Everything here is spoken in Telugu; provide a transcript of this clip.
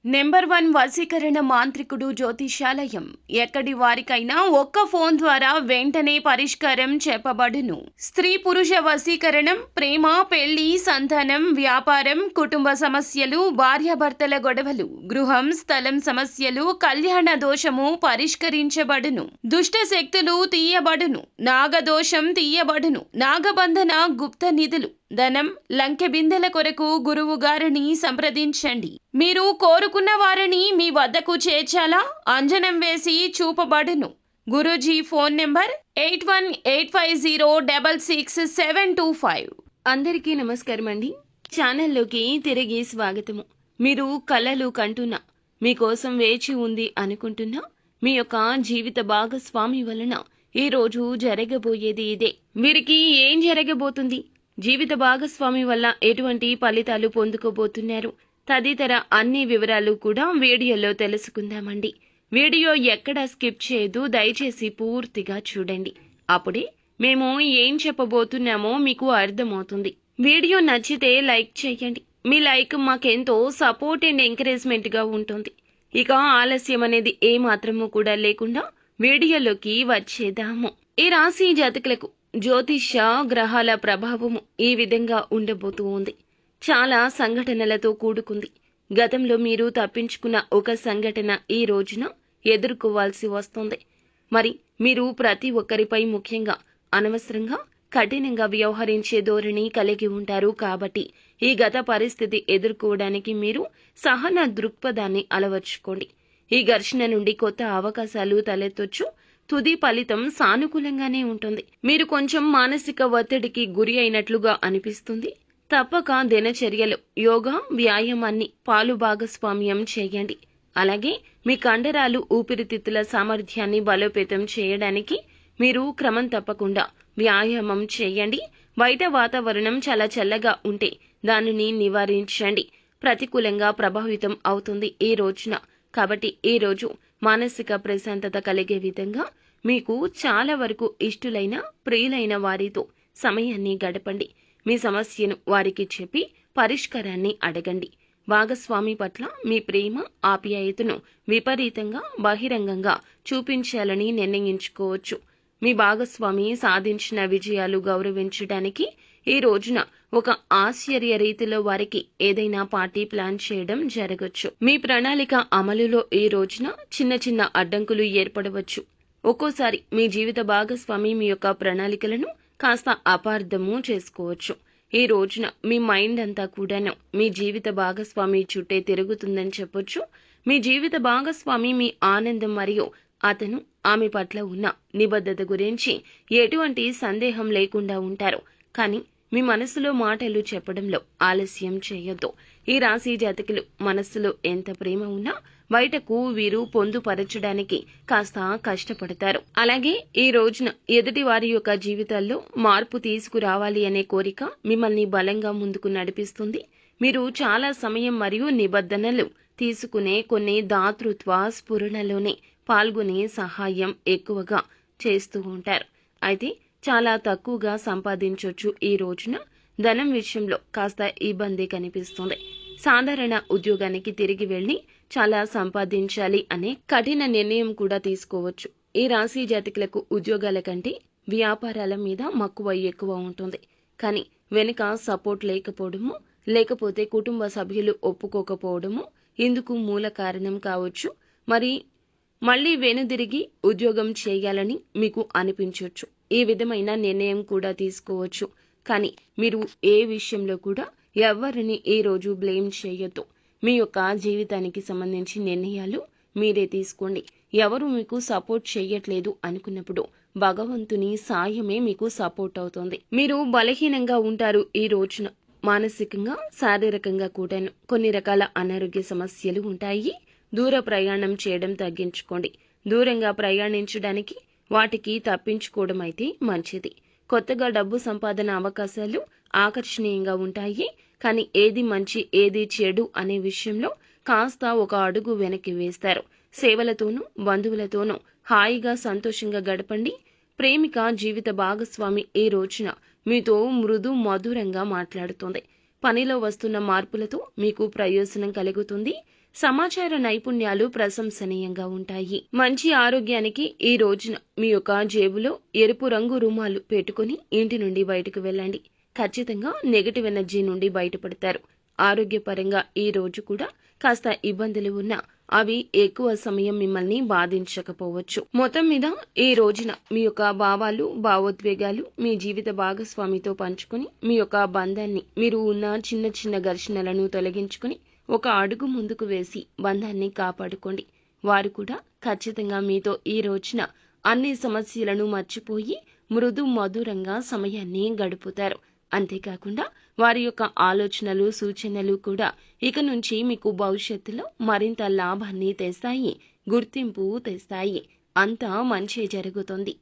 నెంబర్ 1 వశీకరణ మాంత్రికుడు జ్యోతిష్యాలయం. ఎక్కడి వారికైనా ఒక్క ఫోన్ ద్వారా వెంటనే పరిష్కారం చెప్పబడును. స్త్రీ పురుష వశీకరణం, ప్రేమ, పెళ్లి, సంతానం, వ్యాపారం, కుటుంబ సమస్యలు, భార్యాభర్తల గొడవలు, గృహం, స్థలం సమస్యలు, కళ్యాణ దోషము పరిష్కరించబడును. దుష్ట శక్తులు తీయబడును. నాగదోషం తీయబడును. నాగబంధన, గుప్త నిధులు, ధనం, లంకె బిందెల కొరకు గురువు గారిని సంప్రదించండి. మీరు కోరుకున్న వారిని మీ వద్దకు చేర్చాలా? అంజనం వేసి చూపబడును. Guruji phone number 8185066725. అందరికీ నమస్కారం అండి. ఛానల్లోకి తిరిగి స్వాగతము. మీరు కలలు కంటున్నా, మీకోసం వేచి ఉంది అనుకుంటున్నా మీ యొక్క జీవిత భాగస్వామి వలన ఈ రోజు జరగబోయేది ఇదే. వీరికి ఏం జరగబోతుంది, జీవిత భాగస్వామి వల్ల ఎటువంటి ఫలితాలు పొందుకోబోతున్నారు, తదితర అన్ని వివరాలు కూడా వీడియోలో తెలుసుకుందామండి. వీడియో ఎక్కడ స్కిప్ చేయదు, దయచేసి పూర్తిగా చూడండి. అప్పుడే మేము ఏం చెప్పబోతున్నామో మీకు అర్థమవుతుంది. వీడియో నచ్చితే లైక్ చేయండి. మీ లైక్ మాకెంతో సపోర్ట్ అండ్ ఎంకరేజ్మెంట్ గా ఉంటుంది. ఇక ఆలస్యం అనేది ఏ మాత్రము కూడా లేకుండా వీడియోలోకి వచ్చేద్దాము. ఈ రాశి జాతకులకు జ్యోతిష్య గ్రహాల ప్రభావము ఈ విధంగా ఉండబోతూ ఉంది. చాలా సంఘటనలతో కూడుకుంది. గతంలో మీరు తప్పించుకున్న ఒక సంఘటన ఈ రోజున ఎదుర్కోవాల్సి వస్తుంది. మరి మీరు ప్రతి ఒక్కరిపై ముఖ్యంగా అనవసరంగా కఠినంగా వ్యవహరించే ధోరణి కలిగి ఉంటారు. కాబట్టి ఈ గత పరిస్థితి ఎదుర్కోవడానికి మీరు సహన దృక్పథాన్ని అలవర్చుకోండి. ఈ ఘర్షణ నుండి కొత్త అవకాశాలు తలెత్తొచ్చు. తుది ఫలితం సానుకూలంగానే ఉంటుంది. మీరు కొంచెం మానసిక ఒత్తిడికి గురి అయినట్లుగా అనిపిస్తుంది. తప్పక దినచర్యలు, యోగా, వ్యాయామాన్ని పాలు భాగస్వామ్యం చేయండి. అలాగే మీ కండరాలు, ఊపిరితిత్తుల సామర్థ్యాన్ని బలోపేతం చేయడానికి మీరు క్రమం తప్పకుండా వ్యాయామం చేయండి. బయట వాతావరణం చాలా చల్లగా ఉంటే దానిని నివారించండి. ప్రతికూలంగా ప్రభావితం అవుతుంది ఈ రోజున. కాబట్టి ఈ రోజు మానసిక ప్రశాంతత కలిగే విధంగా మీకు చాలా వరకు ఇష్టులైన, ప్రియులైన వారితో సమయాన్ని గడపండి. మీ సమస్యను వారికి చెప్పి పరిష్కారాన్ని అడగండి. భాగస్వామి పట్ల మీ ప్రేమ, ఆప్యాయతను విపరీతంగా బహిరంగంగా చూపించాలని నిర్ణయించుకోవచ్చు. మీ భాగస్వామి సాధించిన విజయాలు గౌరవించడానికి ఈ రోజున ఒక ఆశ్చర్య రీతిలో వారికి ఏదైనా పార్టీ ప్లాన్ చేయడం జరగచ్చు. మీ ప్రణాళిక అమలులో ఈ రోజున చిన్న చిన్న అడ్డంకులు ఏర్పడవచ్చు. ఒక్కోసారి మీ జీవిత భాగస్వామి మీ యొక్క ప్రణాళికలను కాస్త అపార్థము చేసుకోవచ్చు. ఈ రోజున మీ మైండ్ అంతా కూడాను మీ జీవిత భాగస్వామి చుట్టే తిరుగుతుందని చెప్పొచ్చు. మీ జీవిత భాగస్వామి మీ ఆనందం మరియు అతను ఆమె పట్ల ఉన్న నిబద్ధత గురించి ఎటువంటి సందేహం లేకుండా ఉంటారు. కానీ మీ మనసులో మాటలు చెప్పడంలో ఆలస్యం చేయొద్దు. ఈ రాశి జాతకులు మనస్సులో ఎంత ప్రేమ ఉన్నా బయటకు వీరు పొందుపరచడానికి కాస్త కష్టపడతారు. అలాగే ఈ రోజున ఎదుటి వారి యొక్క జీవితాల్లో మార్పు తీసుకురావాలి అనే కోరిక మిమ్మల్ని బలంగా ముందుకు నడిపిస్తుంది. మీరు చాలా సమయం మరియు నిబద్ధనలు తీసుకునే కొన్ని దాతృత్వ స్ఫురణలోనే పాల్గొనే సహాయం ఎక్కువగా చేస్తూ ఉంటారు. అయితే చాలా తక్కువగా సంపాదించొచ్చు. ఈ రోజున ధనం విషయంలో కాస్త ఇబ్బంది కనిపిస్తుంది. సాధారణ ఉద్యోగానికి తిరిగి వెళ్లి చాలా సంపాదించాలి అనే కఠిన నిర్ణయం కూడా తీసుకోవచ్చు. ఈ రాశి జాతకులకు ఉద్యోగాల కంటే వ్యాపారాల మీద మక్కువ ఎక్కువ ఉంటుంది. కానీ వెనుక సపోర్ట్ లేకపోవడము, లేకపోతే కుటుంబ సభ్యులు ఒప్పుకోకపోవడము ఇందుకు మూల కారణం కావచ్చు. మళ్ళీ వెనుదిరిగి ఉద్యోగం చేయాలని మీకు అనిపించవచ్చు. ఈ విధమైన నిర్ణయం కూడా తీసుకోవచ్చు. కానీ మీరు ఏ విషయంలో కూడా ఎవరిని ఈ రోజు బ్లేమ్ చేయొద్దు. మీ యొక్క జీవితానికి సంబంధించి నిర్ణయాలు మీరే తీసుకోండి. ఎవరు మీకు సపోర్ట్ చేయట్లేదు అనుకున్నప్పుడు భగవంతుని సాయమే మీకు సపోర్ట్ అవుతుంది. మీరు బలహీనంగా ఉంటారు ఈ రోజున. మానసికంగా, శారీరకంగా కూడాను కొన్ని రకాల అనారోగ్య సమస్యలు ఉంటాయి. దూర ప్రయాణం చేయడం తగ్గించుకోండి. దూరంగా ప్రయాణించడానికి వాటికి తప్పించుకోవడం అయితే మంచిది. కొత్తగా డబ్బు సంపాదన అవకాశాలు ఆకర్షణీయంగా ఉంటాయి. కానీ ఏది మంచి, ఏది చెడు అనే విషయంలో కాస్త ఒక అడుగు వెనక్కి వేస్తారు. సేవలతోనూ, బంధువులతోనూ హాయిగా, సంతోషంగా గడపండి. ప్రేమిక జీవిత భాగస్వామి ఈ రోజున మీతో మృదు మధురంగా మాట్లాడుతుంది. పనిలో వస్తున్న మార్పులతో మీకు ప్రయోజనం కలుగుతుంది. సమాచార నైపుణ్యాలు ప్రశంసనీయంగా ఉంటాయి. మంచి ఆరోగ్యానికి ఈ రోజున మీ యొక్క జేబులో ఎరుపు రంగు రుమాలు పెట్టుకుని ఇంటి నుండి బయటకు వెళ్ళండి. ఖచ్చితంగా నెగటివ్ ఎనర్జీ నుండి బయటపడతారు. ఆరోగ్యపరంగా ఈ రోజు కూడా కాస్త ఇబ్బందులు ఉన్నా అవి ఎక్కువ సమయం మిమ్మల్ని బాధించకపోవచ్చు. మొత్తం మీద ఈ రోజున మీ యొక్క భావాలు, భావోద్వేగాలు మీ జీవిత భాగస్వామితో పంచుకుని మీ యొక్క బంధాన్ని, మీరు ఉన్న చిన్న చిన్న ఘర్షణలను తొలగించుకుని ఒక అడుగు ముందుకు వేసి బంధాన్ని కాపాడుకోండి. వారు కూడా ఖచ్చితంగా మీతో ఈ రోజున అన్ని సమస్యలను మర్చిపోయి మృదు మధురంగా సమయాన్ని గడుపుతారు. అంతేకాకుండా వారి యొక్క ఆలోచనలు, సూచనలు కూడా ఇక నుంచి మీకు భవిష్యత్తులో మరింత లాభాన్ని తెస్తాయి, గుర్తింపు తెస్తాయి. అంతా మంచి జరుగుతుంది.